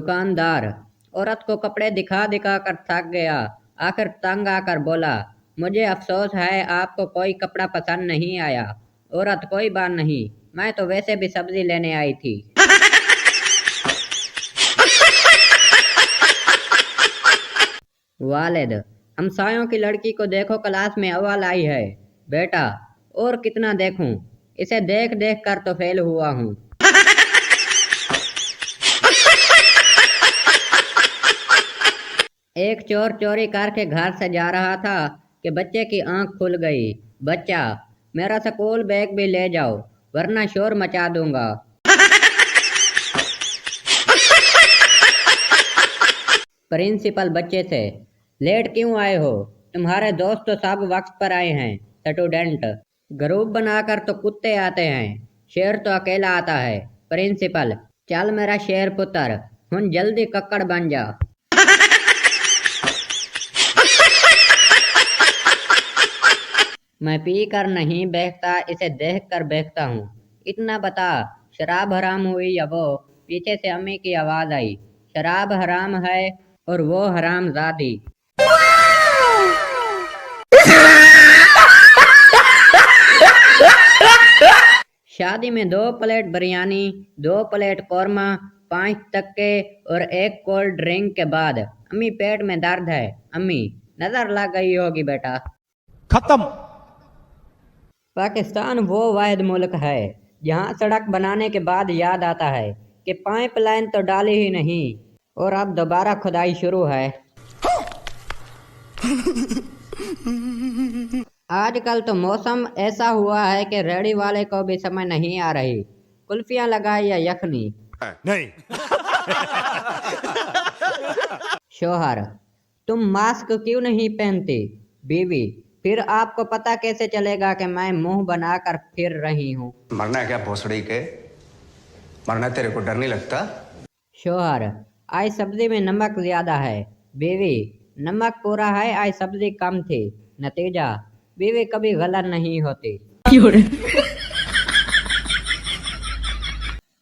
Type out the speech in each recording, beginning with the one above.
दुकानदार औरत को कपड़े दिखा दिखा कर थक गया। आखिर तंग आकर बोला, मुझे अफसोस है आपको कोई कपड़ा पसंद नहीं आया। औरत, कोई बात नहीं, मैं तो वैसे भी सब्जी लेने आई थी। वालिद, हमसायों की लड़की को देखो क्लास में अव्वल आई है। बेटा, और कितना देखूं, इसे देख देख कर तो फेल हुआ हूँ। एक चोर चोरी करके घर से जा रहा था कि बच्चे की आंख खुल गई। बच्चा, मेरा स्कूल बैग भी ले जाओ वरना शोर मचा दूंगा। प्रिंसिपल बच्चे से, लेट क्यों आए हो? तुम्हारे दोस्त तो सब वक्त पर आए हैं। स्टूडेंट, ग्रुप बनाकर तो कुत्ते आते हैं, शेर तो अकेला आता है। प्रिंसिपल, चल मेरा शेर पुत्र, हुन जल्दी कक्कड़ बन जा। मैं पी कर नहीं बहता, इसे देख कर बहता हूँ। इतना बता, शराब हराम हुई या वो? पीछे से अम्मी की आवाज आई, शराब हराम है और वो हरामजादी। शादी में 2 प्लेट बिरयानी, 2 प्लेट कौरमा, 5 तक्के और 1 कोल्ड ड्रिंक के बाद अम्मी पेट में दर्द है। अम्मी, नजर लग गई होगी बेटा। खत्म। पाकिस्तान वो वाहिद मुल्क है जहाँ सड़क बनाने के बाद याद आता है कि पाइपलाइन तो डाली ही नहीं और अब दोबारा खुदाई शुरू है। आजकल तो मौसम ऐसा हुआ है कि रेहड़ी वाले को भी समझ नहीं आ रही, कुल्फियाँ लगाए या यखनी। नहीं। शोहर, तुम मास्क क्यों नहीं पहनती? बीवी, फिर आपको पता कैसे चलेगा कि मैं मुंह बनाकर फिर रही हूँ? मरना है क्या भोसड़ी के? मरना तेरे को डर नहीं लगता? शोहर, आज सब्जी में नमक ज्यादा है। बीवी, नमक पूरा है, आज सब्जी कम थी। नतीजा, बीवी कभी गलत नहीं होती।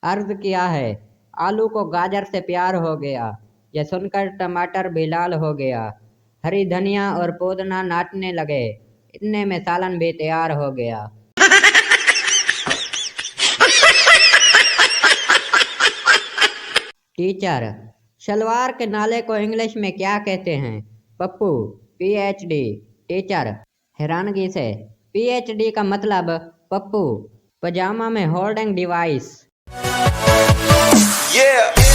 अर्ज किया है, आलू को गाजर से प्यार हो गया, यह सुनकर टमाटर भी लाल हो गया। हरी धनिया और पुदीना नाचने लगे, इतने में सालन भी तैयार हो गया। टीचर, शलवार के नाले को इंग्लिश में क्या कहते हैं? पप्पू, पीएचडी। टीचर, हैरानगी से, पीएचडी का मतलब पप्पू, पजामा में होल्डिंग डिवाइस। Yeah!